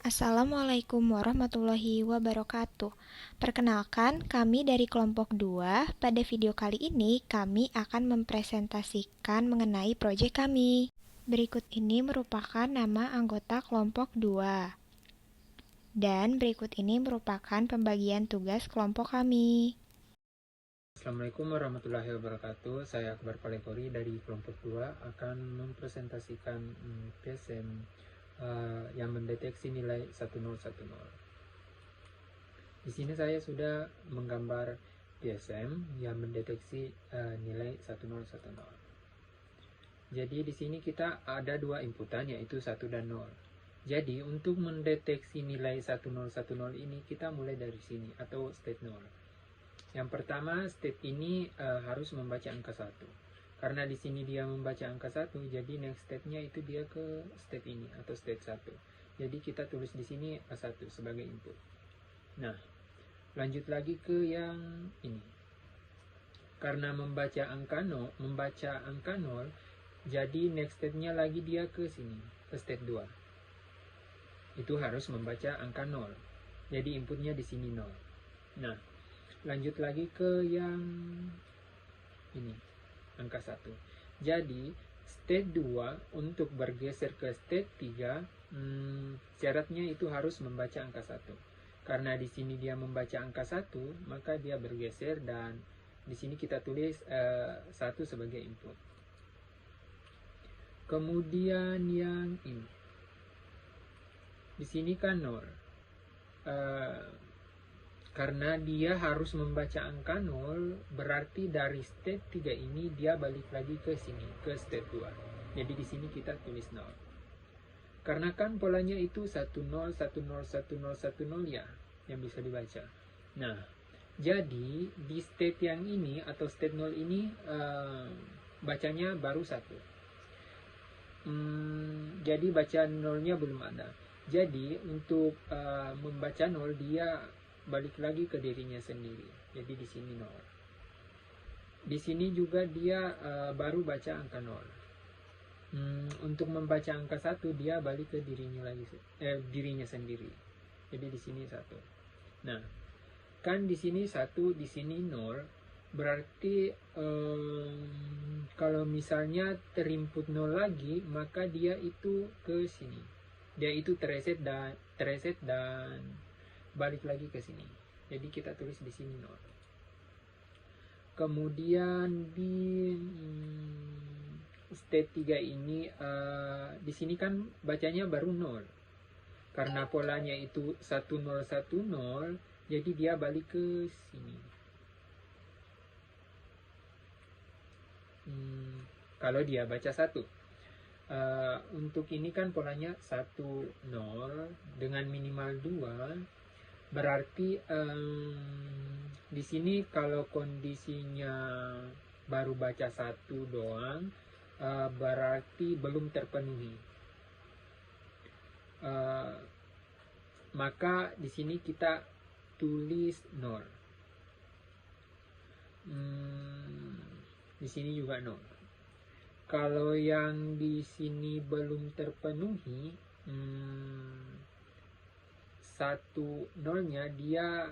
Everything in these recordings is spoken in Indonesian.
Assalamualaikum warahmatullahi wabarakatuh. Perkenalkan, kami dari kelompok 2. Pada video kali ini, kami akan mempresentasikan mengenai proyek kami. Berikut ini merupakan nama anggota kelompok 2. Dan berikut ini merupakan pembagian tugas kelompok kami. Assalamualaikum warahmatullahi wabarakatuh. Saya Akbar Palepori dari kelompok 2 akan mempresentasikan PSM yang mendeteksi nilai 1010. Di sini saya sudah menggambar PSM yang mendeteksi nilai 1010. Jadi di sini kita ada dua inputan, yaitu 1 dan 0. Jadi untuk mendeteksi nilai 1010 ini kita mulai dari sini atau state 0. Yang pertama, state ini harus membaca angka 1. Karena di sini dia membaca angka 1, jadi next state-nya itu dia ke state ini atau state 1. Jadi kita tulis di sini 1 sebagai input. Nah, lanjut lagi ke yang ini. Karena membaca angka 0, jadi next state-nya lagi dia ke sini, ke state 2. Itu harus membaca angka 0. Jadi inputnya di sini 0. Nah, lanjut lagi ke yang ini, angka 1. Jadi state 2 untuk bergeser ke state 3, syaratnya itu harus membaca angka 1. Karena di sini dia membaca angka 1, maka dia bergeser dan di sini kita tulis 1 sebagai input. Kemudian yang ini. Di sini kan 0. Karena dia harus membaca angka 0, berarti dari state 3 ini dia balik lagi ke sini, ke state 2. Jadi di sini kita tulis 0. Karena kan polanya itu 10, 10, 10, 10 ya, yang bisa dibaca. Nah, jadi di state yang ini atau state 0 ini bacanya baru 1. Jadi bacaan 0-nya belum ada. Jadi untuk membaca 0 dia balik lagi ke dirinya sendiri. Jadi di sini 0. Di sini juga dia baru baca angka 0. Untuk membaca angka 1 dia balik ke dirinya sendiri. Jadi di sini 1. Nah, kan di sini 1, di sini 0. Berarti kalau misalnya terinput 0 lagi, maka dia itu ke sini. Dia itu tereset dan balik lagi ke sini. Jadi kita tulis di sini 0. Kemudian di state 3 ini di sini kan bacanya baru 0. Karena polanya itu 1010, jadi dia balik ke sini. Kalau dia baca 1. Untuk ini kan polanya 10 dengan minimal 2. Berarti di sini kalau kondisinya baru baca 1 doang, berarti belum terpenuhi. Maka di sini kita tulis 0. Di sini juga 0. Kalau yang di sini belum terpenuhi, 1 0-nya dia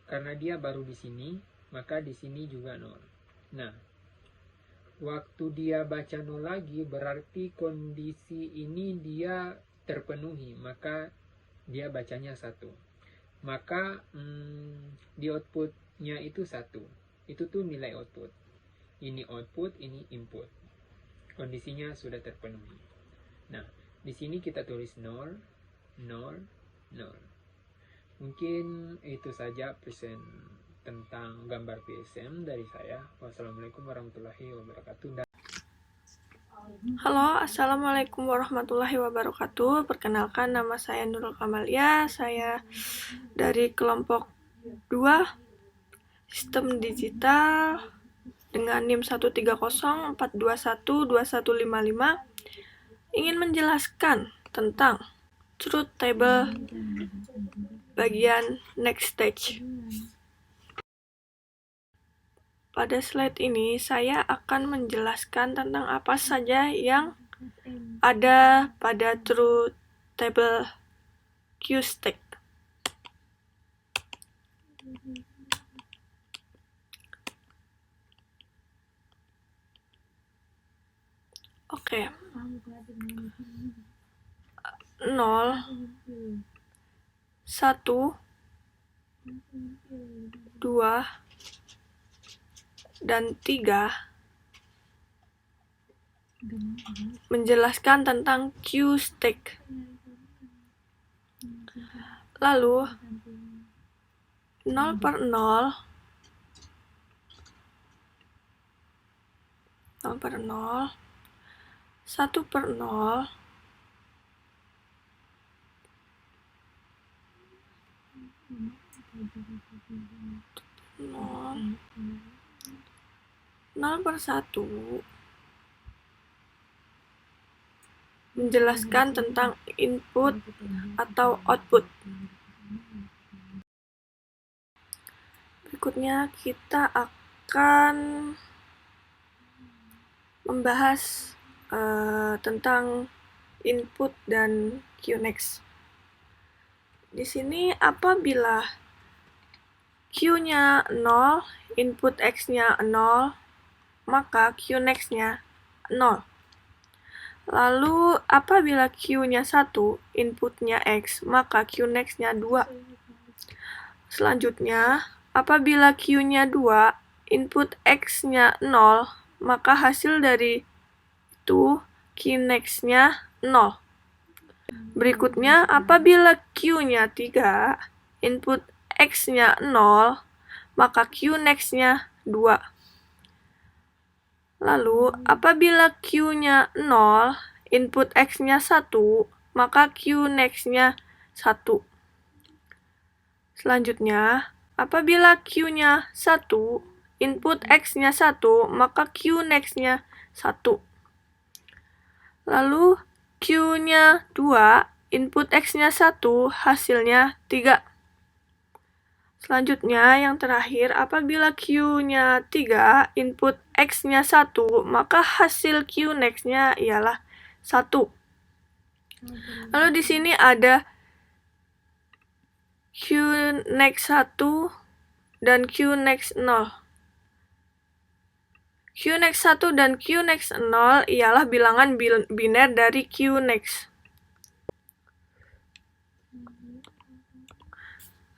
karena dia baru di sini, maka di sini juga 0. Nah, waktu dia baca 0 lagi berarti kondisi ini dia terpenuhi, maka dia bacanya 1. Maka di outputnya itu 1. Itu tuh nilai output. Ini output, ini input. Kondisinya sudah terpenuhi. Nah, di sini kita tulis 0, 0, 0. Mungkin itu saja present tentang gambar PSM dari saya. Wassalamualaikum warahmatullahi wabarakatuh. Halo, Assalamualaikum warahmatullahi wabarakatuh. Perkenalkan, nama saya Nurul Kamalia. Saya dari kelompok 2 Sistem Digital dengan NIM 13042121155 ingin menjelaskan tentang truth table bagian next stage. Pada slide ini saya akan menjelaskan tentang apa saja yang ada pada truth table QStack. Oke. 0, 1, 2, dan 3 menjelaskan tentang QStack. Lalu 0 per 0, 0 per 0, 1 per 0, 0 per 1 menjelaskan tentang input atau output. Berikutnya kita akan membahas tentang input dan QNext. Di sini apabila Q-nya 0, input X-nya 0, maka QNext-nya 0. Lalu apabila Q-nya 1, inputnya X, maka QNext-nya 2. Selanjutnya, apabila Q-nya 2, input X-nya 0, maka hasil dari itu QNext-nya 0. Berikutnya, apabila Q-nya 3, input X-nya 0, maka QNext-nya 2. Lalu, apabila Q-nya 0, input X-nya 1, maka QNext-nya 1. Selanjutnya, apabila Q-nya 1, input X-nya 1, maka QNext-nya 1. Lalu, Q-nya 2, input X-nya 1, hasilnya 3. Selanjutnya, yang terakhir, apabila Q-nya 3, input X-nya 1, maka hasil QNext-nya ialah 1. Lalu di sini ada QNext 1 dan QNext 0. QNext 1 dan QNext 0 ialah bilangan biner dari QNext.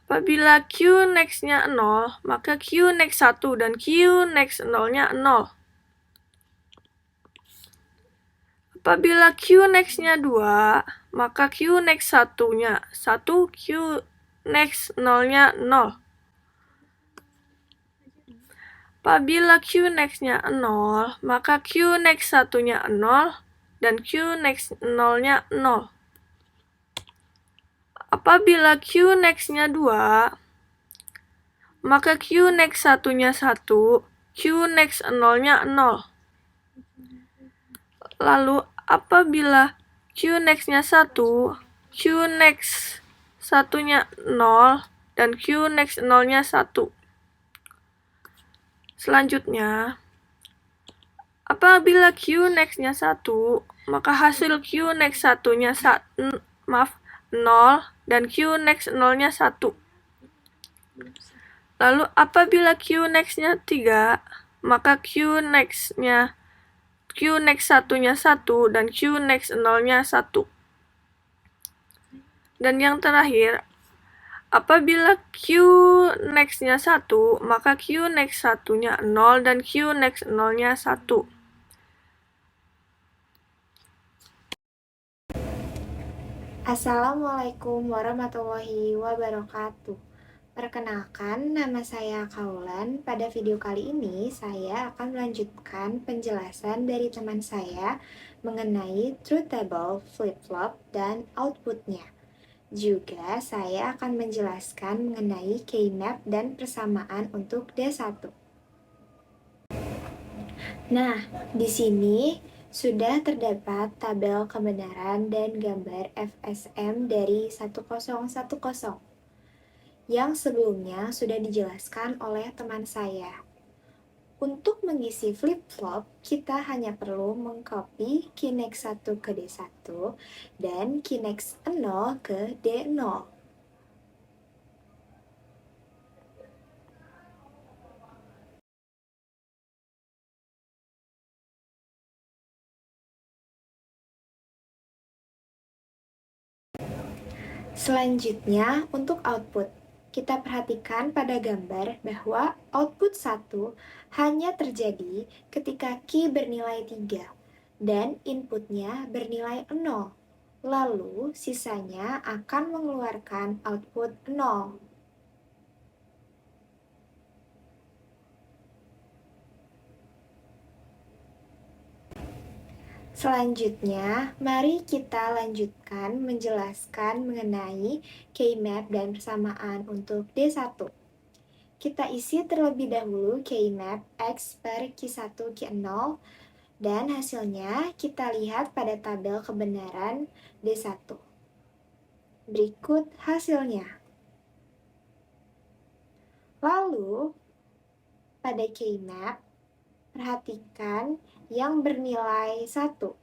Apabila QNext-nya 0, maka QNext 1 dan QNext 0-nya 0. Apabila QNext-nya 2, maka QNext 1-nya 1, QNext 0-nya 0. Apabila QNext-nya 0, maka QNext 1-nya 0 dan QNext 0-nya 0. Apabila QNext-nya 2, maka QNext 1-nya 1, QNext 0-nya 0. Lalu, apabila QNext-nya 1, QNext 1-nya 0, dan QNext 0-nya 1. Selanjutnya, apabila QNext-nya 1, maka hasil QNext 1-nya 0 dan QNext 0-nya 1. Lalu apabila QNext-nya 3, maka QNext 1-nya 1 dan QNext 0-nya 1. Dan yang terakhir, apabila QNext-nya 1, maka QNext 1-nya 0 dan QNext 0-nya 1. Assalamualaikum warahmatullahi wabarakatuh. Perkenalkan, nama saya Kaulan. Pada video kali ini, saya akan melanjutkan penjelasan dari teman saya mengenai truth table, flip-flop, dan outputnya. Juga, saya akan menjelaskan mengenai keymap dan persamaan untuk D1. Nah, di sini sudah terdapat tabel kebenaran dan gambar FSM dari 1010 yang sebelumnya sudah dijelaskan oleh teman saya. Untuk mengisi flip-flop, kita hanya perlu mengcopy Kinex 1 ke D1 dan Kinex 0 ke D0. Selanjutnya, untuk output. Kita perhatikan pada gambar bahwa output 1 hanya terjadi ketika key bernilai 3 dan inputnya bernilai 0. Lalu, sisanya akan mengeluarkan output 0. Selanjutnya, mari kita lanjutkan menjelaskan mengenai keymap dan persamaan untuk D1. Kita isi terlebih dahulu keymap X per Q1 Q0 dan hasilnya kita lihat pada tabel kebenaran D1. Berikut hasilnya. Lalu, pada keymap, perhatikan yang bernilai 1.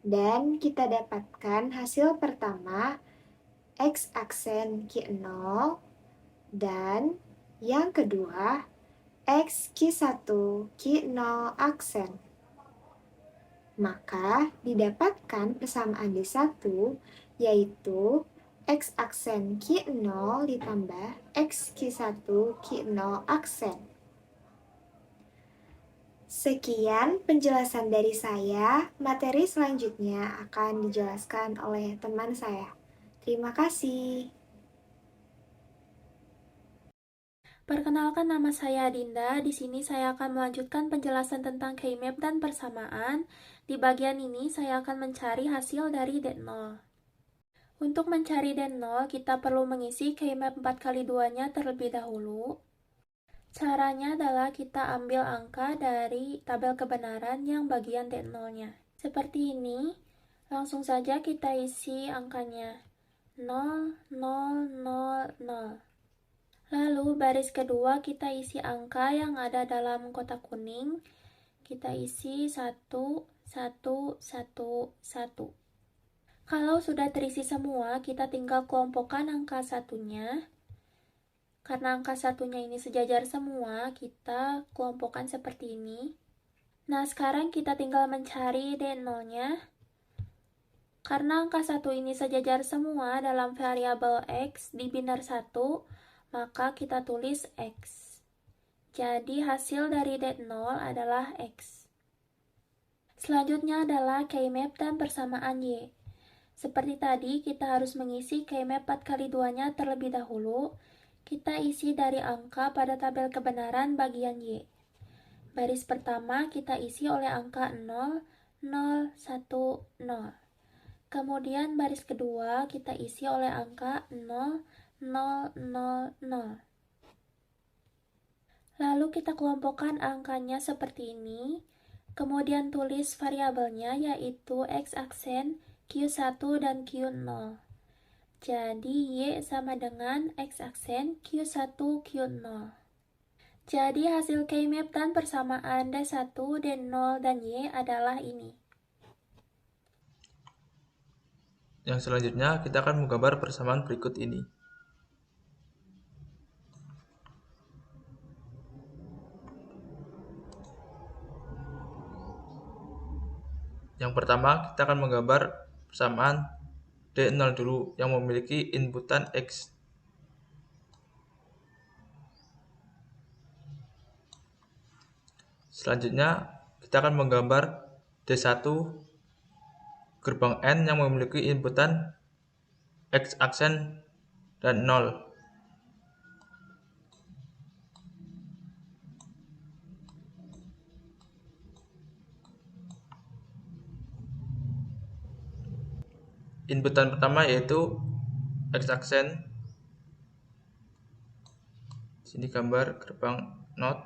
Dan kita dapatkan hasil pertama X aksen Q0 dan yang kedua X Q1 Q0 aksen. Maka didapatkan persamaan D1 yaitu X aksen Q0 ditambah X Q1 Q0 aksen. Sekian penjelasan dari saya. Materi selanjutnya akan dijelaskan oleh teman saya. Terima kasih. Perkenalkan, nama saya Dinda. Di sini saya akan melanjutkan penjelasan tentang keymap dan persamaan. Di bagian ini saya akan mencari hasil dari D0. Untuk mencari D0, kita perlu mengisi keymap 4x2-nya terlebih dahulu. Caranya adalah kita ambil angka dari tabel kebenaran yang bagian D0-nya. Seperti ini, langsung saja kita isi angkanya 0, 0, 0, 0. Lalu baris kedua kita isi angka yang ada dalam kotak kuning. Kita isi 1, 1, 1, 1. Kalau sudah terisi semua, kita tinggal kelompokkan angka satunya. Karena angka satunya ini sejajar semua, kita kelompokkan seperti ini. Nah, sekarang kita tinggal mencari D0-nya. Karena angka 1 ini sejajar semua dalam variabel X di binar 1, maka kita tulis X. Jadi, hasil dari D0 adalah X. Selanjutnya adalah keymap dan persamaan Y. Seperti tadi, kita harus mengisi keymap 4x2-nya terlebih dahulu. Kita isi dari angka pada tabel kebenaran bagian Y. Baris pertama kita isi oleh angka 0, 0, 1, 0. Kemudian baris kedua kita isi oleh angka 0, 0, 0, 0. Lalu kita kelompokkan angkanya seperti ini. Kemudian tulis variabelnya yaitu X aksen, Q1 dan Q0. Jadi, Y sama dengan X aksen Q1, Q0. Jadi, hasil keymap dan persamaan D1, D0, dan Y adalah ini. Yang selanjutnya, kita akan menggambar persamaan berikut ini. Yang pertama, kita akan menggambar persamaan D0 dulu yang memiliki inputan X. Selanjutnya, kita akan menggambar D1 gerbang N yang memiliki inputan X aksen dan 0. Inputan pertama yaitu X aksen. Sini gambar gerbang NOT.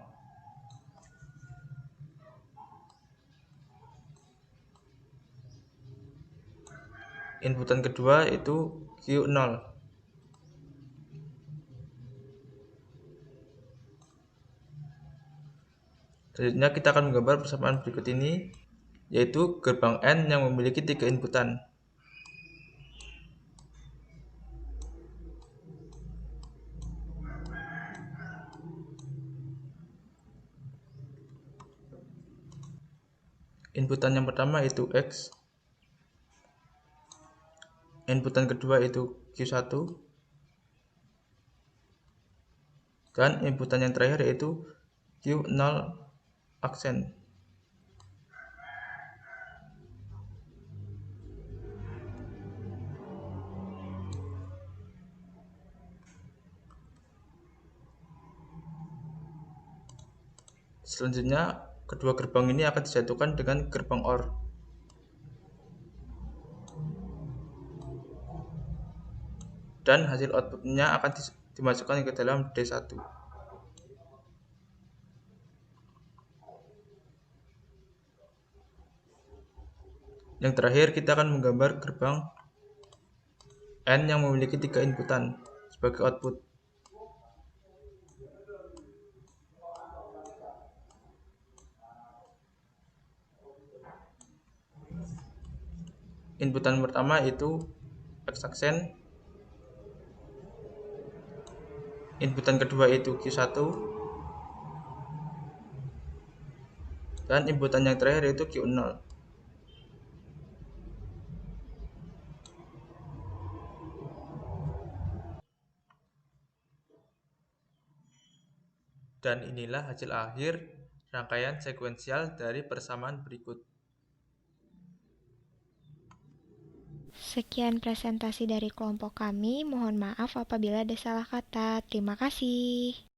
Inputan kedua yaitu Q0. Selanjutnya kita akan menggambar persamaan berikut ini, yaitu gerbang N yang memiliki 3 inputan. Inputan yang pertama itu X, inputan kedua itu Q1, dan inputan yang terakhir yaitu Q0 aksen. Selanjutnya, kedua gerbang ini akan disatukan dengan gerbang OR. Dan hasil outputnya akan dimasukkan ke dalam D1. Yang terakhir, kita akan menggambar gerbang N yang memiliki 3 inputan sebagai output. Inputan pertama itu X aksen, inputan kedua itu Q1, dan inputan yang terakhir itu Q0. Dan inilah hasil akhir rangkaian sekuensial dari persamaan berikut. Sekian presentasi dari kelompok kami. Mohon maaf apabila ada salah kata. Terima kasih.